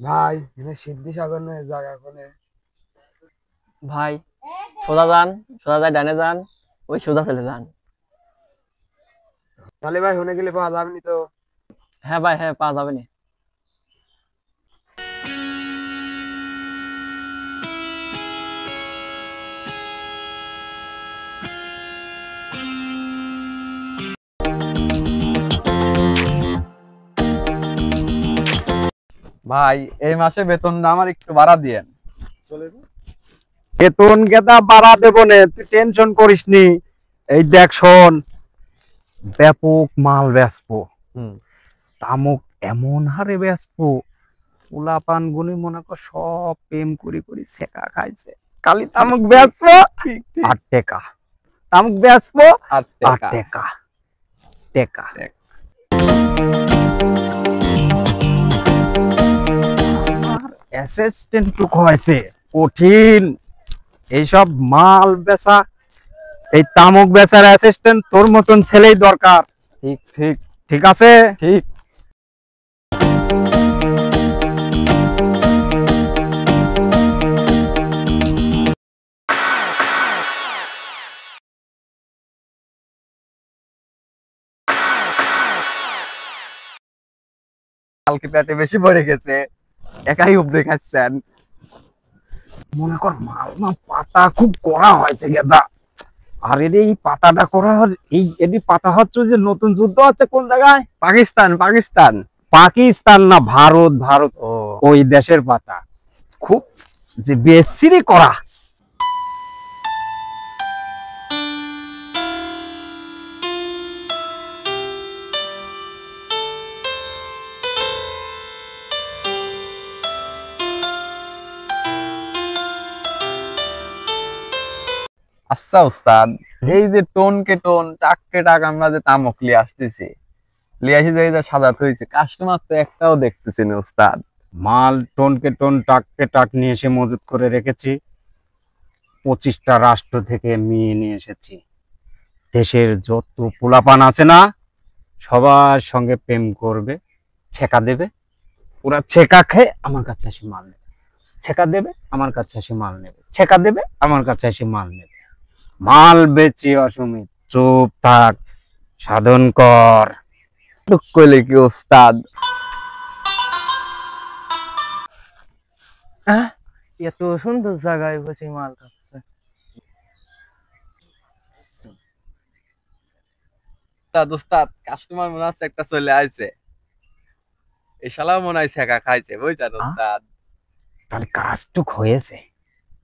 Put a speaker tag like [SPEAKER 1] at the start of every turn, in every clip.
[SPEAKER 1] ভাই এখানে সিদ্ধি সাগর নয় জায়গা কোনে?
[SPEAKER 2] ভাই সোজা যান, সোজা যায় ডানে যান, ওই সোজা চলে যান।
[SPEAKER 1] তাহলে ভাই শুনে গেলে পাওয়া যাবে নি তো?
[SPEAKER 2] হ্যাঁ ভাই, হ্যাঁ পাওয়া যাবে না।
[SPEAKER 3] ভাই এই মাসে বেতনটা আমার একটু বাড়া দিয়েন।
[SPEAKER 1] চলে
[SPEAKER 3] বেতন গেদা বাড়া দেবো নে, তুই টেনশন করিস নি। এই দেখ শোন, ব্যাপক মাল বেচবো, তামুক এমন হারে বেচবো, পোলাপান গুলি মনে কর সব প্রেম করি করি ছেকা খাইছে। খালি তামুক বেচবো আর টেকা, তামুক বেচবো আর টেকা টেকা। অ্যাসিস্ট্যান্ট টুক হয়েছে কঠিন এইসব মাল বেচা, এই তামুক বেচার অ্যাসিস্ট্যান্ট তোর মতন ছেলেই দরকার।
[SPEAKER 2] ঠিক ঠিক
[SPEAKER 3] ঠিক আছে?
[SPEAKER 2] ঠিক।
[SPEAKER 3] কালকে পেটে বেশি পড়ে গেছে, একাই উপদে খাচ্ছেন। মনে কর মাল না পাতা খুব কড়া হয়েছে গেদা। আর এই পাতাটা করা এই এদি পাতা হচ্ছে যে নতুন যুদ্ধ হচ্ছে কোন জায়গায়?
[SPEAKER 2] পাকিস্তান পাকিস্তান।
[SPEAKER 3] পাকিস্তান না ভারত, ভারত
[SPEAKER 2] ও
[SPEAKER 3] ওই দেশের পাতা খুব যে বেশিরই করা।
[SPEAKER 4] আচ্ছা উস্তাদ, এই যে টোন কে টোন টাক কে টাক আমরা যে তামক লিয়ে আসতেছি, লিয়ে আসি যে এই যে সাদা হয়েছে, কাস্টমার তো একটাও দেখতেছি না উস্তাদ।
[SPEAKER 3] মাল টনকে টন টাককে টাক নিয়ে এসে মজুত করে রেখেছি। 25টা রাষ্ট্র থেকে নিয়ে এসেছি। দেশের যত পোলাপান আছে না, সবার সঙ্গে প্রেম করবে, ছেকা দেবে, ওরা ছেকা খেয়ে আমার কাছে এসে মাল নেবে, ছেকা দেবে আমার কাছে এসে মাল নেবে, ছেকা দেবে আমার কাছে এসে মাল নেবে। মাল বেচি অসমিত, চুপ থাক, সাধন কর।
[SPEAKER 4] টুক কইলে কি উস্তাদ?
[SPEAKER 2] এত সুন্দর জায়গায় বসে মাল খাচ্ছে।
[SPEAKER 4] উস্তাদ উস্তাদ, কাস্টমার মনে হচ্ছে একটা চলে আইছে। এই শালাও মনে হয় ছেঁকা খাইছে, বুঝছেন উস্তাদ?
[SPEAKER 3] তাহলে কাজটুক হয়েছে।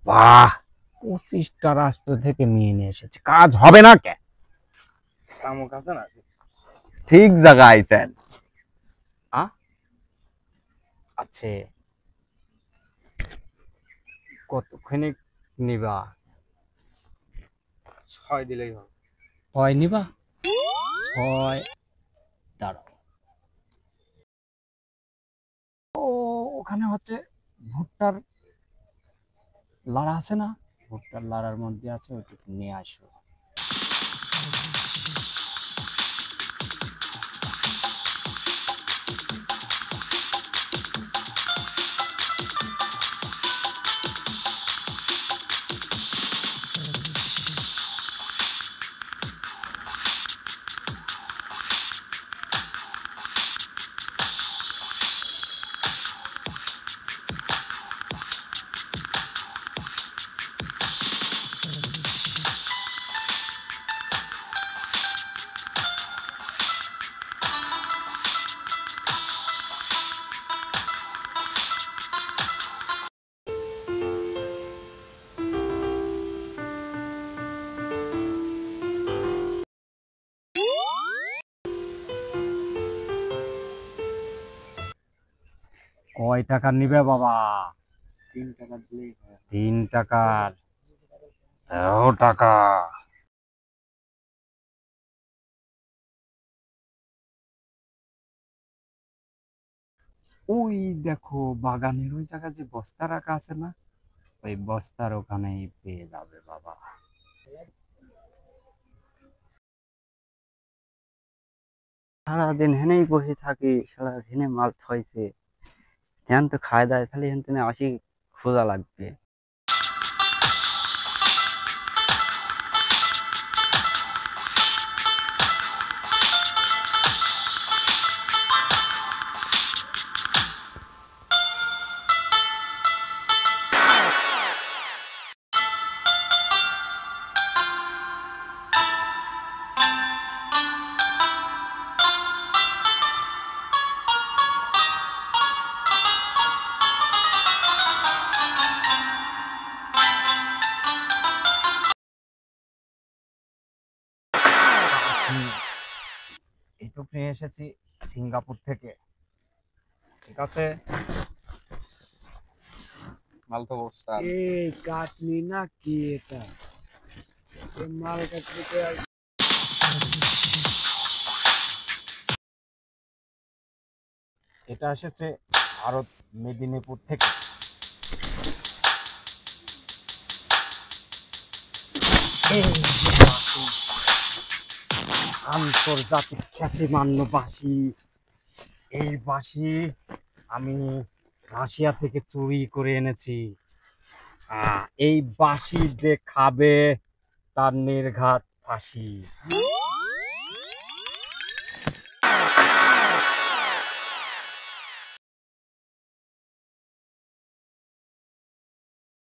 [SPEAKER 3] বাহ, 25টা রাষ্ট্র থেকে নিয়ে এসেছে, কাজ হবে না কে?
[SPEAKER 1] তামুক আছে না?
[SPEAKER 4] ঠিক জায়গা আইছেন।
[SPEAKER 3] আছে কতখানি নিবা?
[SPEAKER 1] 6 দিলেই হবে।
[SPEAKER 3] হয় নিবা? 6 দাঁড়াও। ও ওখানে হচ্ছে ভুট্টার লাড়া আছে না, ভুট্টার লাড়ার মধ্যে আছে, ওইটুকু নিয়ে আসো। কয় টাকা নিবে বাবা?
[SPEAKER 1] 3 টাকা দিলেই হয়।
[SPEAKER 3] 3 টাকার? 13 টাকা। ওই দেখো বাগানের ওই জায়গায় যে বস্তা রাখা আছে না, ওই বস্তার ওখানেই পেয়ে যাবে বাবা।
[SPEAKER 2] সারাদিন হেনেই বসে থাকি, সারাদিনে মাল থইছে,
[SPEAKER 3] হ্যাঁ তো খায় দায় খালি হ্যান তেনে আসি খোঁজা লাগবে। এইটুক নিয়ে এসেছি সিঙ্গাপুর থেকে, ঠিক আছে?
[SPEAKER 4] মাল তো ওস্তাদ।
[SPEAKER 1] এই কাটনি না কি এটা? এই মাল কাটতে
[SPEAKER 3] এটা এসেছে ভারত মেদিনীপুর থেকে। এই যে বাঁশি, আন্তর্জাতিক খ্যাতিমান্য বাঁশি। এই বাঁশি আমি রাশিয়া থেকে চুরি করে এনেছি। এই বাঁশি যে খাবে তার নির্ঘাত ফাঁসি।